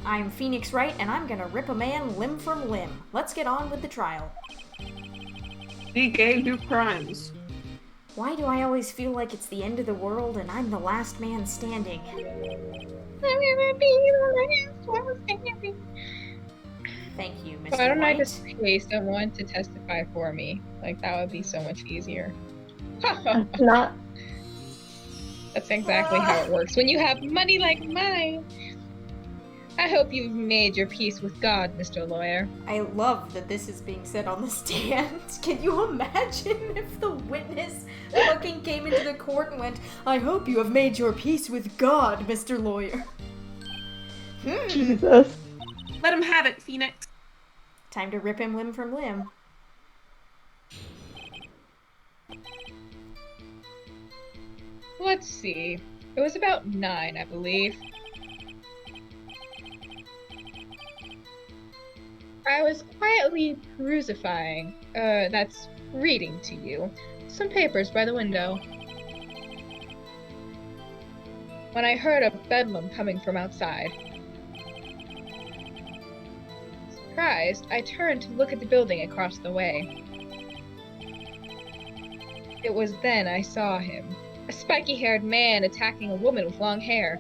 I'm Phoenix Wright, and I'm gonna rip a man limb from limb. Let's get on with the trial. The gay new crimes. Why do I always feel like it's the end of the world and I'm the last man standing? Thank you, Mr. Why don't White. I just pay someone to testify for me? Like, that would be so much easier. Not. That's exactly how it works when you have money like mine. I hope you've made your peace with God, Mr. Lawyer. I love that this is being said on the stand. Can you imagine if the witness fucking came into the court and went, I hope you have made your peace with God, Mr. Lawyer. Jesus. Let him have it, Phoenix. Time to rip him limb from limb. Let's see. It was about 9, I believe. I was quietly perusifying, that's reading to you, some papers by the window, when I heard a bedlam coming from outside. Surprised, I turned to look at the building across the way. It was then I saw him, a spiky-haired man attacking a woman with long hair.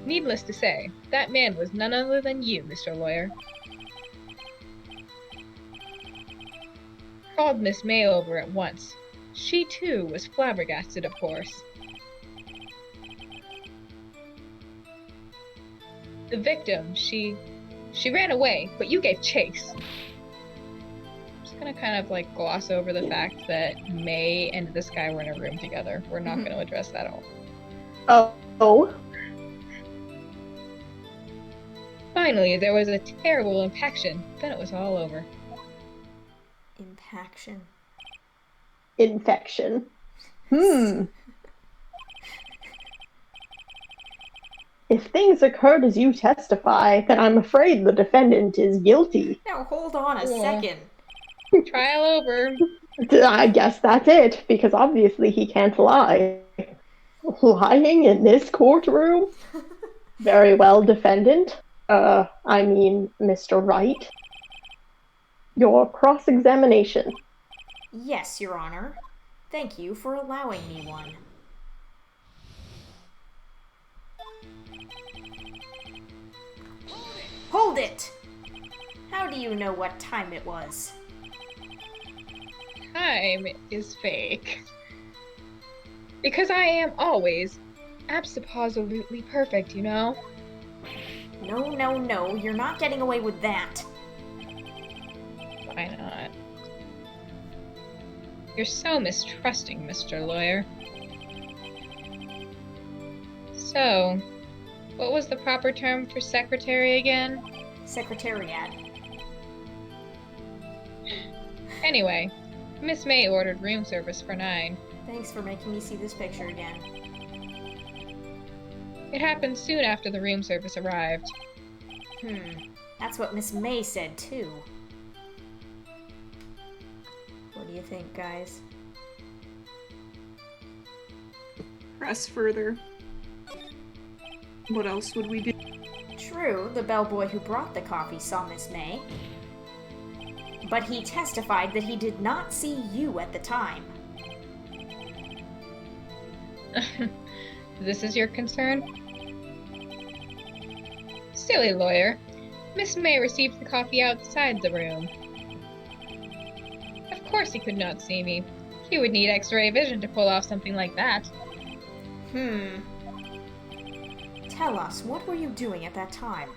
Needless to say, that man was none other than you, Mr. Lawyer. Called Miss May over at once. She, too, was flabbergasted, of course. The victim, she ran away, but you gave chase. I'm just gonna kind of, like, gloss over the fact that May and this guy were in a room together. We're not gonna address that at all. Oh. Finally, there was a terrible impaction. Then it was all over. Impaction. Infection. If things occurred as you testify, then I'm afraid the defendant is guilty. Now hold on a second. Trial over. I guess that's it, because obviously he can't lie. Lying in this courtroom? Very well, defendant. Mr. Wright. Your cross-examination. Yes, Your Honor. Thank you for allowing me one. Hold it! How do you know what time it was? Time is fake. Because I am always absolutely perfect, you know? No, you're not getting away with that. Why not? You're so mistrusting, Mr. Lawyer. So, what was the proper term for secretary again? Secretariat. Anyway, Miss May ordered room service for 9. Thanks for making me see this picture again. It happened soon after the room service arrived. That's what Miss May said, too. What do you think, guys? Press further. What else would we do? True, the bellboy who brought the coffee saw Miss May. But he testified that he did not see you at the time. This is your concern? Silly lawyer. Miss May received the coffee outside the room. Of course he could not see me. He would need X-ray vision to pull off something like that. Tell us, what were you doing at that time?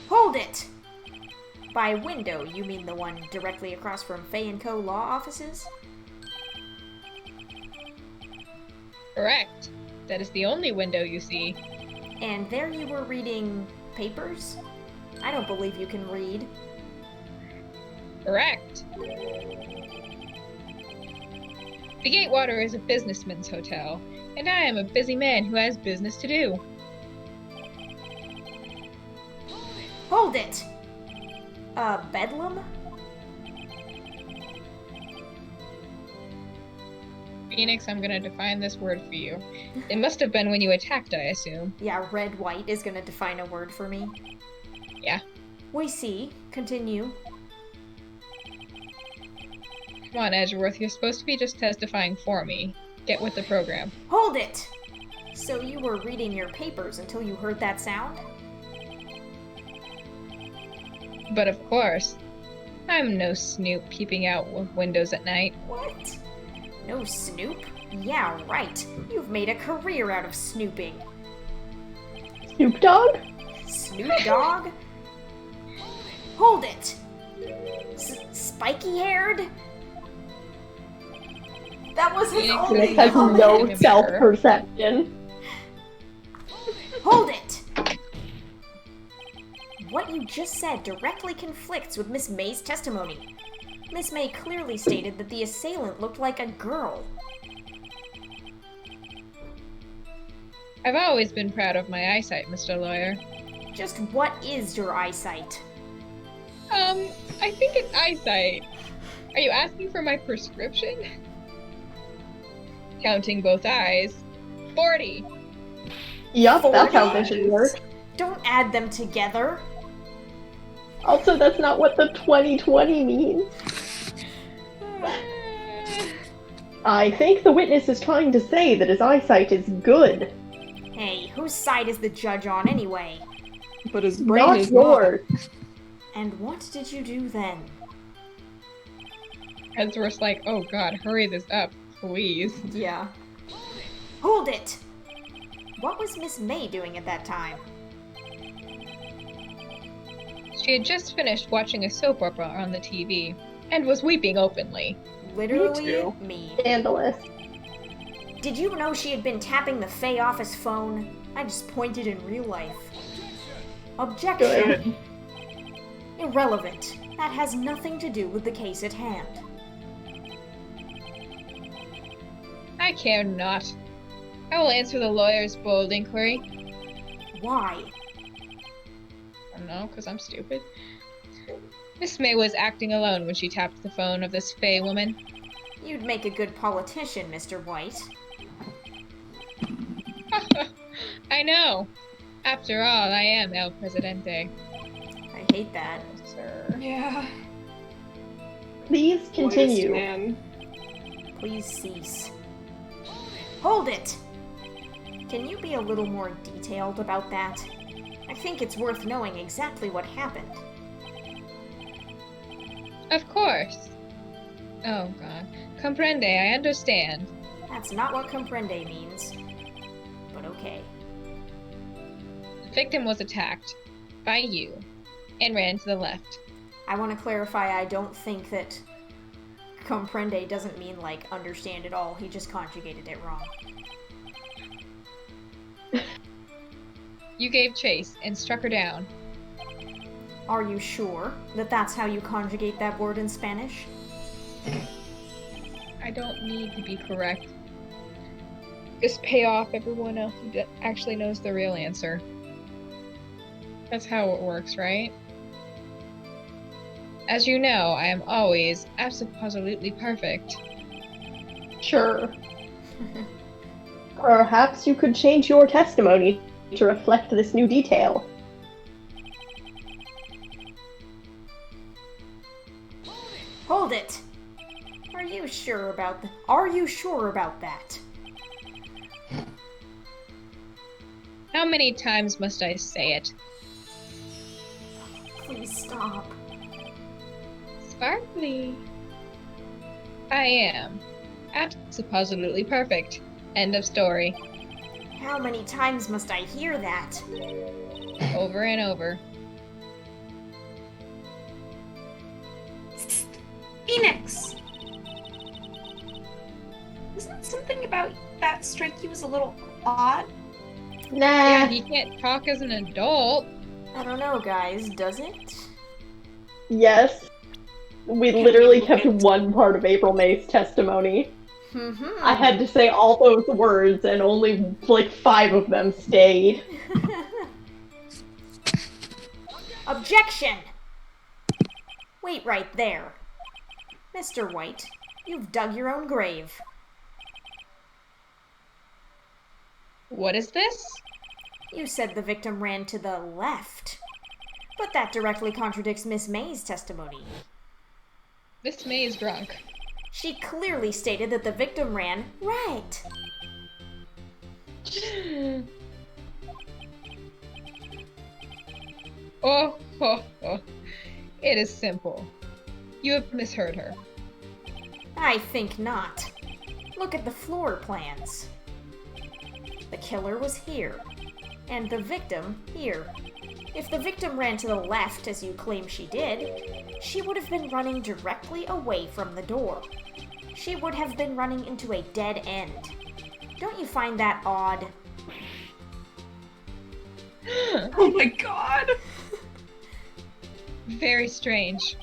Hold it! By window, you mean the one directly across from Fay & Co. law offices? Correct. That is the only window you see. And there you were reading papers? I don't believe you can read. Correct. The Gatewater is a businessman's hotel, and I am a busy man who has business to do. Hold it! Bedlam? Phoenix, I'm gonna define this word for you. It must have been when you attacked, I assume. Yeah, red white is gonna define a word for me. Yeah. We see. Continue. Come on, Edgeworth, you're supposed to be just testifying for me. Get with the program. Hold it! So you were reading your papers until you heard that sound? But of course, I'm no snoop peeping out windows at night. What? No snoop? Yeah, right. You've made a career out of snooping. Snoop Dogg? Snoop Dogg? Hold it! Spiky-haired? That was his Phoenix only Phoenix has comment. no self-perception. Hold it! What you just said directly conflicts with Miss May's testimony. Miss May clearly stated that the assailant looked like a girl. I've always been proud of my eyesight, Mr. Lawyer. Just what is your eyesight? I think it's eyesight. Are you asking for my prescription? Counting both eyes. 40. Yup, that's how 40? vision works. Don't add them together. Also, that's not what the 2020 means. I think the witness is trying to say that his eyesight is good. Hey, whose side is the judge on anyway? But his brain Not is yours. And what did you do then? Edgeworth's like, oh god, hurry this up, please. Yeah. Hold it! What was Miss May doing at that time? She had just finished watching a soap opera on the TV, and was weeping openly. Literally too. me. Scandalous. Did you know she had been tapping the Fae office phone? I just pointed in real life. Objection! Irrelevant. That has nothing to do with the case at hand. I care not. I will answer the lawyer's bold inquiry. Why? I don't know, because I'm stupid. Miss May was acting alone when she tapped the phone of this Fae woman. You'd make a good politician, Mr. White. I know. After all, I am El Presidente. I hate that. Sir. Yeah. Please continue. Man. Please cease. Hold it! Can you be a little more detailed about that? I think it's worth knowing exactly what happened. Of course. Oh god. Comprende, I understand. That's not what comprende means. But okay. The victim was attacked by you and ran to the left. I want to clarify, I don't think that comprende doesn't mean, like, understand at all. He just conjugated it wrong. You gave chase and struck her down. Are you sure that that's how you conjugate that word in Spanish? I don't need to be correct. Just pay off everyone else who actually knows the real answer. That's how it works, right? As you know, I am always absolutely perfect. Sure. Perhaps you could change your testimony to reflect this new detail. Hold it! Are you sure about that? How many times must I say it? Please stop. Sparkly. I am absolutely perfect. End of story. How many times must I hear that? Over and over. Phoenix! Wasn't something about that strike you was a little odd? Nah. He can't talk as an adult. I don't know, guys. Does it? Yes. We literally kept one part of April May's testimony. I had to say all those words, and only, like, 5 of them stayed. Objection! Wait right there. Mr. White, you've dug your own grave. What is this? You said the victim ran to the left. But that directly contradicts Miss May's testimony. Miss May is drunk. She clearly stated that the victim ran right. Oh. It is simple. You have misheard her. I think not. Look at the floor plans. The killer was here, and the victim here. If the victim ran to the left, as you claim she did, she would have been running directly away from the door. She would have been running into a dead end. Don't you find that odd? Oh my god! Very strange.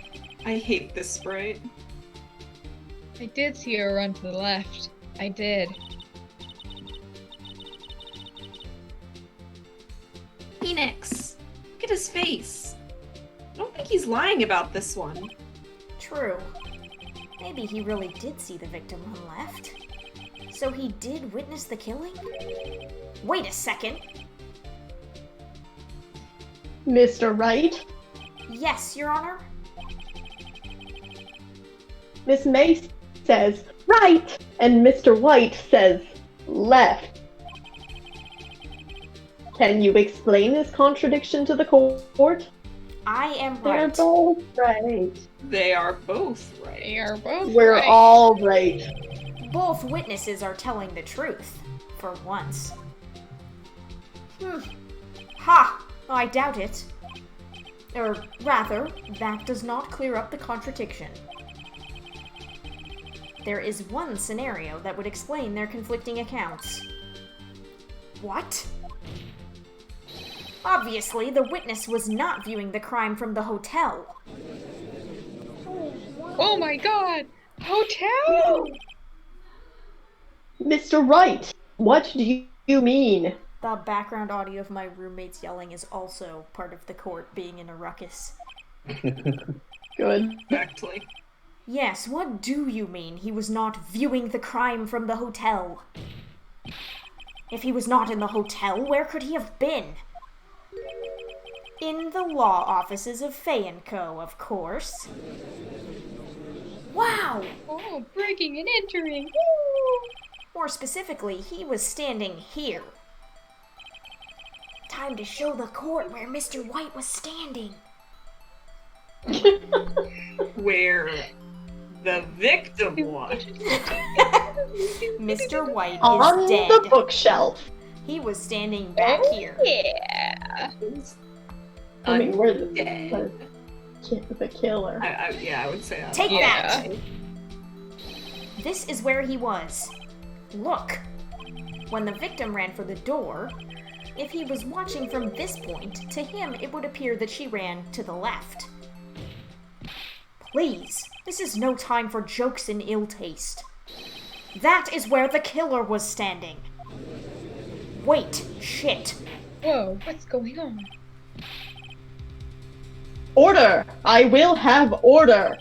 I hate this sprite. I did see her run to the left. I did. Phoenix, look at his face. I don't think he's lying about this one. True. Maybe he really did see the victim run left. So he did witness the killing? Wait a second. Mr. Wright? Yes, Your Honor? Miss May says right, and Mr. White says left. Can you explain this contradiction to the court? I am They're right. both right. They are both right. They are both We're right. all right. Both witnesses are telling the truth, for once. Ha! I doubt it. Or rather, that does not clear up the contradiction. There is one scenario that would explain their conflicting accounts. What? Obviously, the witness was not viewing the crime from the hotel. Oh my god! Hotel! Mr. Wright, what do you mean? The background audio of my roommates yelling is also part of the court being in a ruckus. Good. Exactly. Yes, what do you mean he was not viewing the crime from the hotel? If he was not in the hotel, where could he have been? In the law offices of Fay & Co., of course. Wow! Oh, breaking and entering! Woo! More specifically, he was standing here. Time to show the court where Mr. White was standing. Where the victim was. Mr. White On is dead. the bookshelf. He was standing back here. Yeah! I mean, we're Undead. the killer. I would say that. Take Yeah. that! This is where he was. Look. When the victim ran for the door, if he was watching from this point, to him it would appear that she ran to the left. Please, this is no time for jokes in ill taste. That is where the killer was standing. Wait, shit. Whoa, what's going on? Order! I will have order!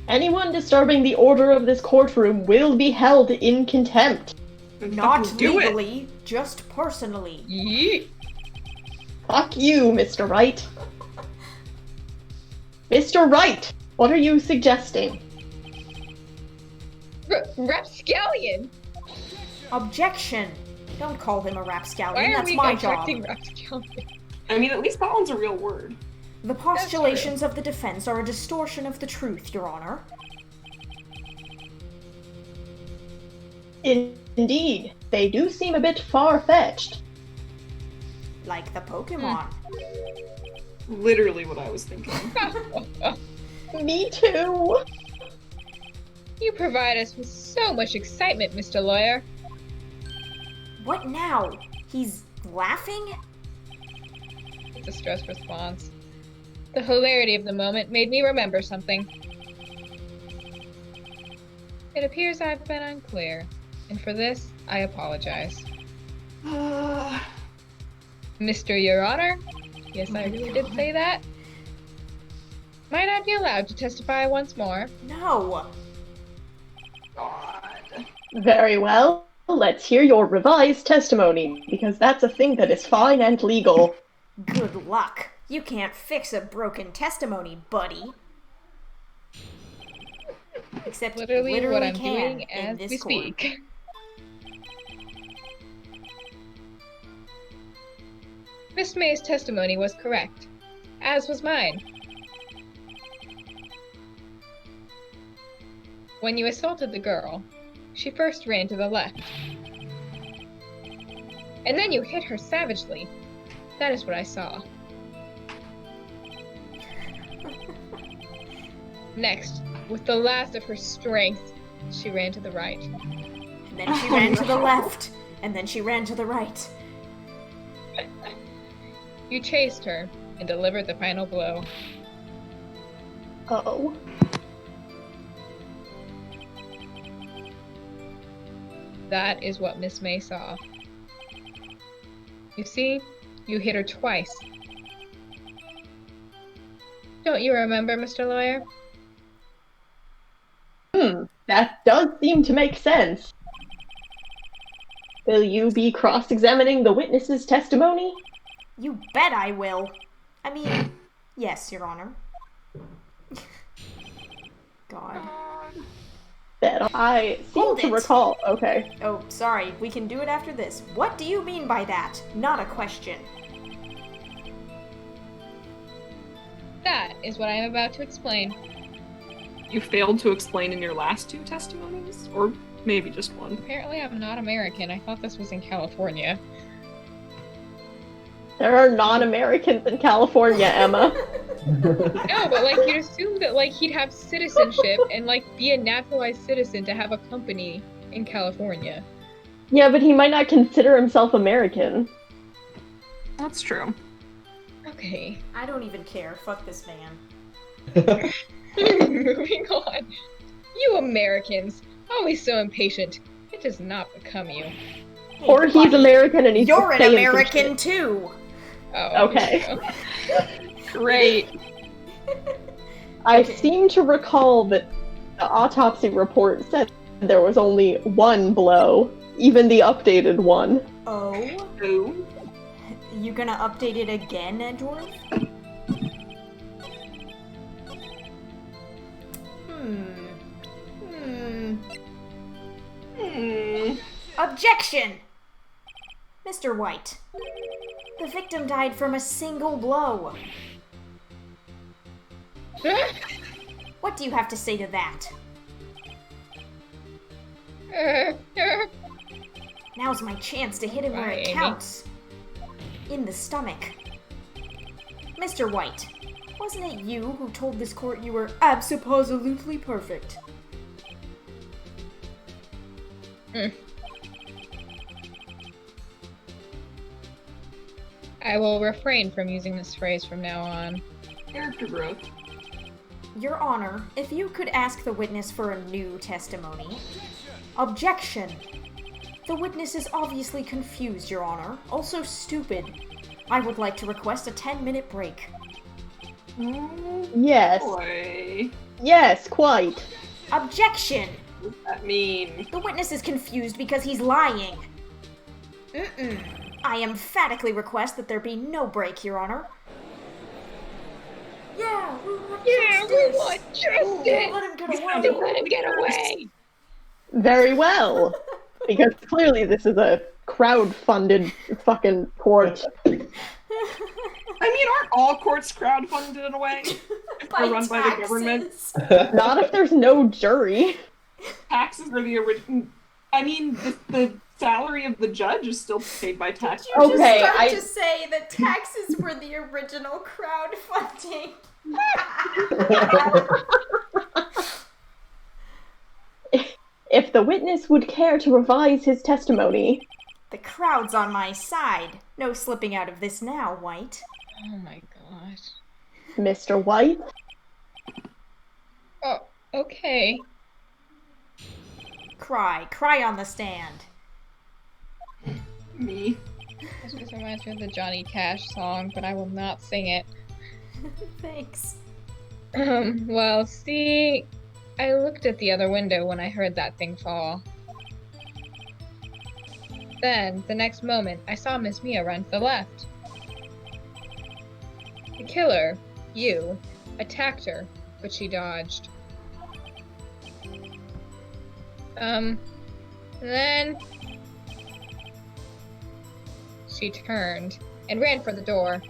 Anyone disturbing the order of this courtroom will be held in contempt. Then Not fucking do it. legally, just personally. Yeet! Fuck you, Mr. Wright. Mr. Wright, what are you suggesting? Rapscallion! Objection! Don't call him a rapscallion, Why are that's we my job. objecting Rapscallion? I mean, at least that one's a real word. The postulations of the defense are a distortion of the truth, Your Honor. Indeed, they do seem a bit far-fetched. Like the Pokemon. Literally what I was thinking. Me too! You provide us with so much excitement, Mr. Lawyer. What now? He's laughing? It's a stressed response. The hilarity of the moment made me remember something. It appears I've been unclear, and for this, I apologize. Mr. Your Honor? Yes, I really did say that. Might I be allowed to testify once more? No. God. Very well. let's hear your revised testimony, because that's a thing that is fine and legal. Good luck. You can't fix a broken testimony, buddy. Except Literally what I'm can doing in as this we court. speak. Miss May's testimony was correct, as was mine. When you assaulted the girl, she first ran to the left. And then you hit her savagely. That is what I saw. Next, with the last of her strength, she ran to the right. And then she ran to the left. And then she ran to the right. You chased her and delivered the final blow. Oh. That is what Miss May saw. You see, you hit her twice. Don't you remember, Mr. Lawyer? That does seem to make sense. Will you be cross-examining the witness's testimony? You bet I will. I mean, yes, Your Honor. God. That I seem Hold to it. recall. Okay. Oh, sorry. We can do it after this. What do you mean by that? Not a question. That is what I am about to explain. You failed to explain in your last two testimonies? Or maybe just one. Apparently I'm not American. I thought this was in California. There are non-Americans in California, Emma. No, but like you'd assume that like he'd have citizenship and like be a naturalized citizen to have a company in California. Yeah, but he might not consider himself American. That's true. Okay. I don't even care. Fuck this man. Moving on. You Americans, always so impatient. It does not become you. Hey, Or he's buddy, American and he's You're just an saying some American shit. too. Oh. Okay. Great. I Okay. seem to recall that the autopsy report said there was only one blow, even the updated one. Oh? Ooh. You gonna update it again, Edgeworth? Objection! Mr. White, the victim died from a single blow. What do you have to say to that? Now's my chance to hit him where Right, it Amy. counts. In the stomach. Mr. White, wasn't it you who told this court you were abso-positively perfect? I will refrain from using this phrase from now on. Character growth. Your Honor, if you could ask the witness for a new testimony. Objection! The witness is obviously confused, Your Honor. Also stupid. I would like to request a 10-minute break. Yes. Boy. Yes, quite. Objection! What does that mean? The witness is confused because he's lying. I emphatically request that there be no break, Your Honor. Yeah, we want justice. justice! Let him get away. Don't let him get away! Very well. Because clearly this is a crowd-funded fucking court. I mean, aren't all courts crowdfunded in a way? If they're run by the government? Not if there's no jury. Taxes are the original. I mean, the salary of the judge is still paid by tax. You just Okay, start to say that taxes were the original crowdfunding. If the witness would care to revise his testimony. The crowd's on my side. No slipping out of this now, White. Oh my gosh. Mr. White? Oh, okay. Cry on the stand. Me. This just reminds me of the Johnny Cash song, but I will not sing it. Thanks. Well, see, I looked at the other window when I heard that thing fall. Then, the next moment, I saw Miss Mia run to the left. The killer, you, attacked her, but she dodged. Then she turned and ran for the door.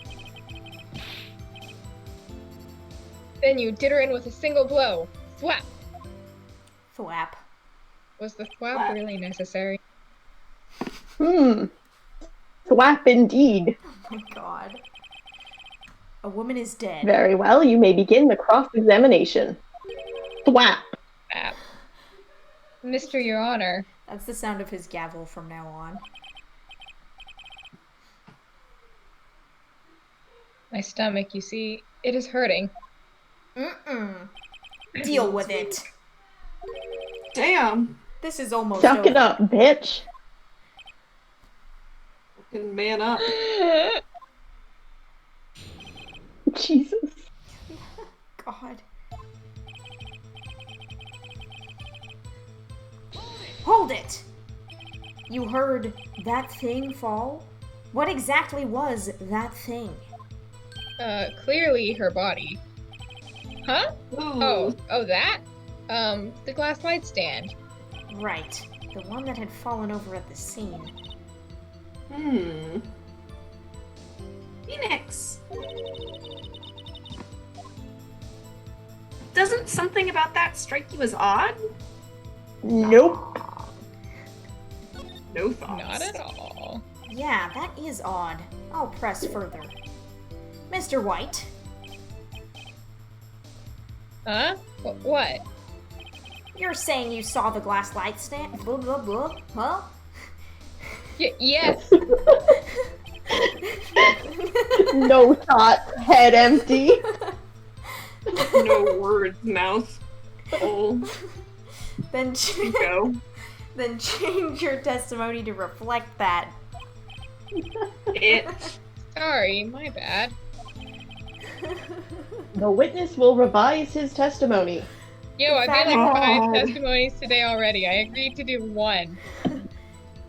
Then you did her in with a single blow. Thwap! Thwap. Was the thwap really necessary? Thwap indeed. Oh my god. A woman is dead. Very well, you may begin the cross-examination. Thwap. Thwap. Mr. Your Honor. That's the sound of his gavel from now on. My stomach, you see, it is hurting. Deal with it. Damn. This is almost Suck over. it up, bitch. Fucking man up. Jesus. God. Hold it! You heard that thing fall? What exactly was that thing? Clearly her body. Huh? Ooh. Oh, that? The glass light stand. Right. The one that had fallen over at the scene. Phoenix. Doesn't something about that strike you as odd? Nope. No thoughts. Not at all. Yeah, that is odd. I'll press further. Mr. White, Huh? What? you're saying you saw the glass light stand? Blah, blah, blah. Huh? Yes. No thought, head empty. No words, mouth. Oh, Then, go. then change your testimony to reflect that. It. Sorry, my bad. The witness will revise his testimony. Yo, I've made like God. 5 testimonies today already. I agreed to do 1.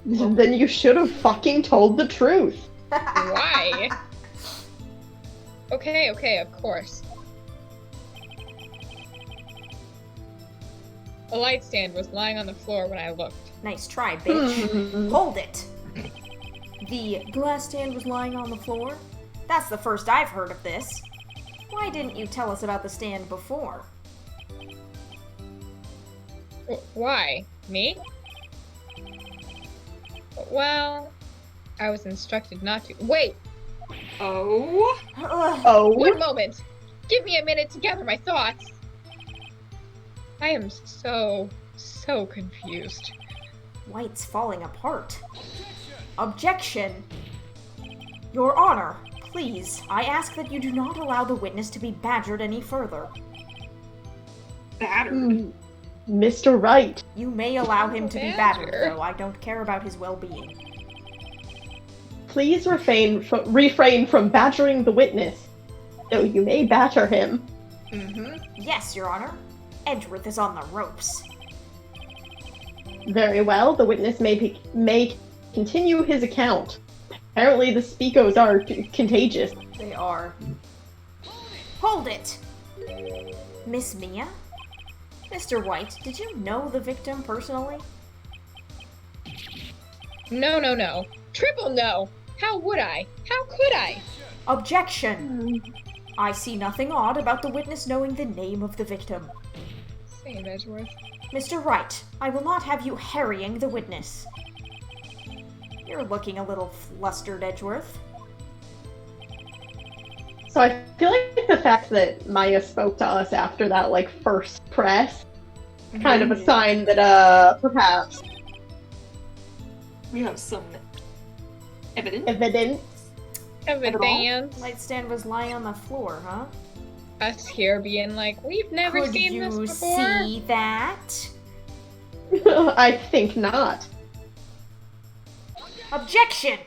Then you should have fucking told the truth. Why? Okay, of course. A light stand was lying on the floor when I looked. Nice try, bitch. Hold it. The glass stand was lying on the floor? That's the first I've heard of this. Why didn't you tell us about the stand before? Why? Me? Well, I was instructed not to. Wait! Oh. Ugh. Oh. One moment! Give me a minute to gather my thoughts! I am so confused. White's falling apart. Objection! Your Honor, please, I ask that you do not allow the witness to be badgered any further. Battered. Mr. Wright. You may allow him to be Badger. battered, though I don't care about his well-being. Please refrain from badgering the witness. Though you may batter him. Yes, Your Honor. Edgeworth is on the ropes. Very well, the witness may continue his account. Apparently the Speakos are contagious. They are. Hold it! Miss Mia? Mr. White, did you know the victim personally? No. Triple no! How would I? How could I? Objection! I see nothing odd about the witness knowing the name of the victim. Same, Edgeworth. Mr. Wright, I will not have you harrying the witness. You're looking a little flustered, Edgeworth. So I feel like the fact that Maya spoke to us after that, like, first press, kind of a sign that, perhaps We have some evidence. Evidence. Light stand was lying on the floor, huh? Us here being like, we've never Could seen you this before. see that? I think not. Objection!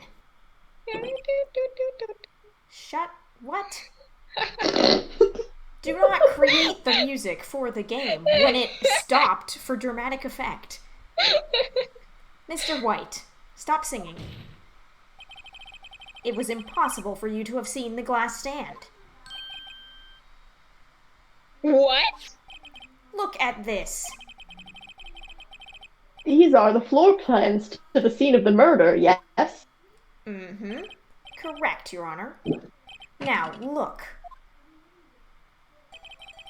Shut. What? Do not create the music for the game when it stopped for dramatic effect. Mr. White, Stop singing. It was impossible for you to have seen the glass stand. What? Look at this. These are the floor plans to the scene of the murder, yes? Mm-hmm. Correct, Your Honor. Now, look.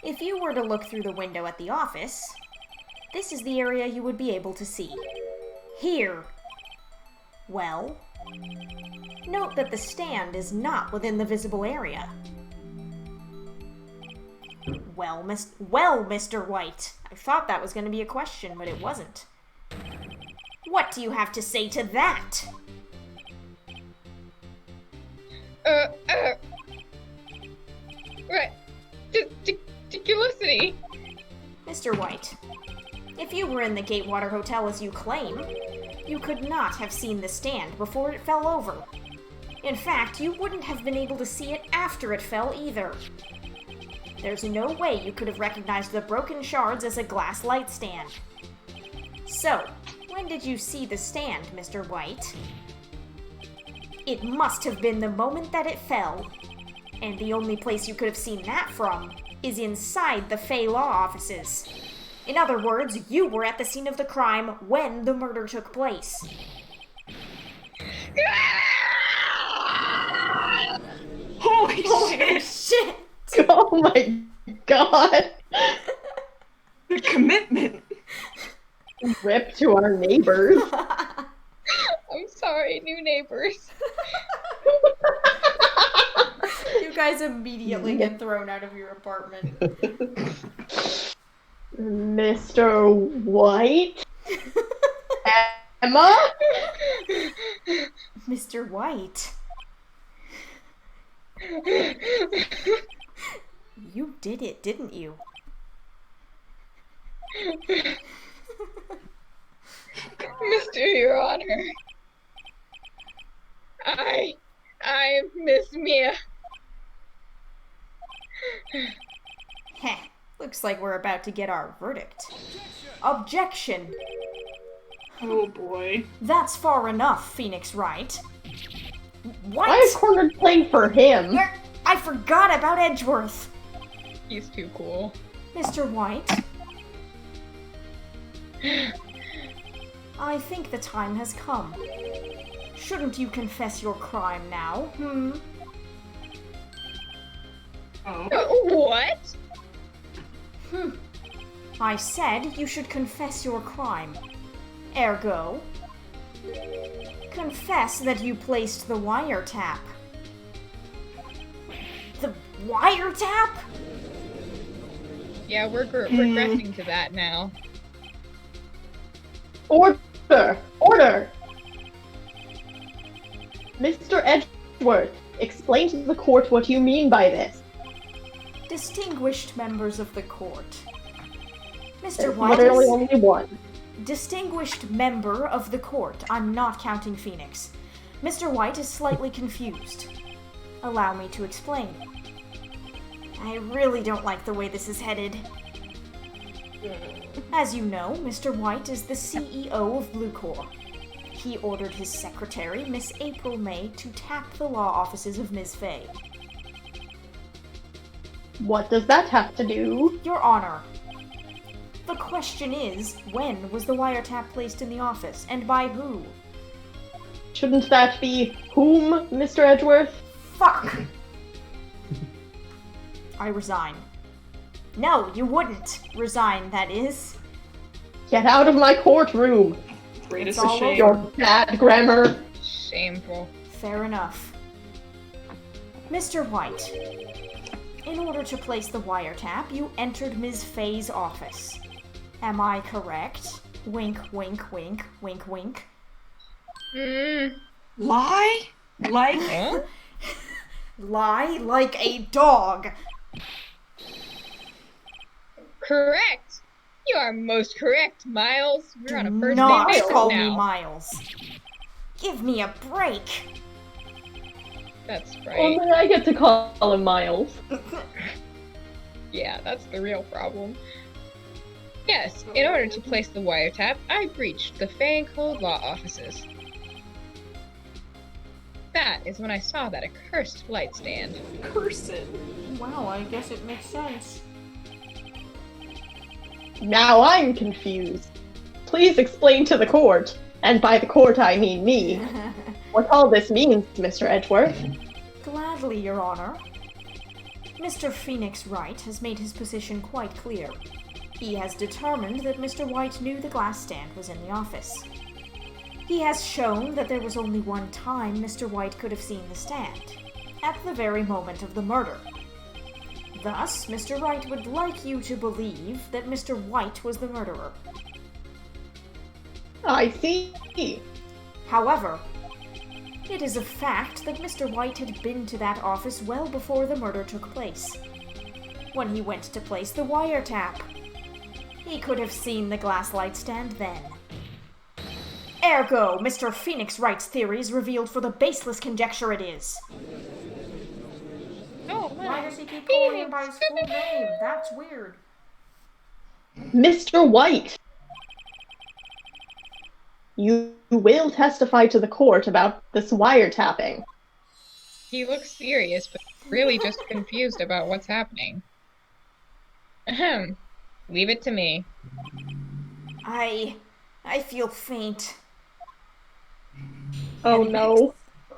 If you were to look through the window at the office, this is the area you would be able to see. Here. Well, note that the stand is not within the visible area. Well, Mr. White, I thought that was going to be a question, but it wasn't. What do you have to say to that? Ridiculousity. Mr. White, if you were in the Gatewater Hotel as you claim, you could not have seen the stand before it fell over. In fact, you wouldn't have been able to see it after it fell either. There's no way you could have recognized the broken shards as a glass light stand. So, when did you see the stand, Mr. White? It must have been the moment that it fell. And the only place you could have seen that from is inside the Fey Law offices. In other words, you were at the scene of the crime when the murder took place. Holy shit! Oh my god! The commitment! Rip to our neighbors. I'm sorry, new neighbors. You guys immediately get thrown out of your apartment. Mr. White? Emma? Mr. White? You did it, didn't you? Mr. Your Honor. I Miss Mia. Heh, looks like we're about to get our verdict. Objection! Oh boy. That's far enough, Phoenix Wright. What? I cornered playing for him. I forgot about Edgeworth. He's too cool. Mr. White? I think the time has come. Shouldn't you confess your crime now, Oh. What? I said you should confess your crime. Ergo, confess that you placed the wiretap. The wiretap? Yeah, we're progressing to that now. Order! Order! Mr. Edgeworth, explain to the court what you mean by this. Distinguished members of the court. Mr. There's White literally is... only one. Distinguished member of the court. I'm not counting Phoenix. Mr. White is slightly confused. Allow me to explain. I really don't like the way this is headed. As you know, Mr. White is the CEO of Blue Corps. He ordered his secretary, Miss April May, to tap the law offices of Ms. Fay. What does that have to do? Your Honor, the question is, when was the wiretap placed in the office, and by who? Shouldn't that be whom, Mr. Edgeworth? Fuck! I resign. No, you wouldn't resign, that is. Get out of my courtroom! Greatest It's all shame. Your bad grammar. Shameful. Fair enough. Mr. White, in order to place the wiretap, you entered Ms. Fay's office. Am I correct? Wink, wink, wink, wink, wink. Lie? Like? Huh? Lie like a dog. Correct. You are most correct, Miles. We're on a first Not name call basis me now. Miles. Give me a break. That's right. Only I get to call him Miles. Yeah, that's the real problem. Yes, in order to place the wiretap, I breached the Fang Code Law offices. that is when I saw that accursed light stand. Person. Well, I guess it makes sense. Now I'm confused. Please explain to the court, and by the court I mean me, what all this means, Mr. Edgeworth. Gladly, Your Honor. Mr. Phoenix Wright has made his position quite clear. He has determined that Mr. White knew the glass stand was in the office. He has shown that there was only one time Mr. White could have seen the stand, at the very moment of the murder. Thus, Mr. Wright would like you to believe that Mr. White was the murderer. I see. However, it is a fact that Mr. White had been to that office well before the murder took place. When he went to place the wiretap, he could have seen the glass light stand then. Ergo, Mr. Phoenix Wright's theory is revealed for the baseless conjecture it is. Oh, Why does he keep calling him by his full name? That's weird. Mr. White! You will testify to the court about this wiretapping. He looks serious, but really just confused about what's happening. Ahem. Leave it to me. I feel faint. Oh no.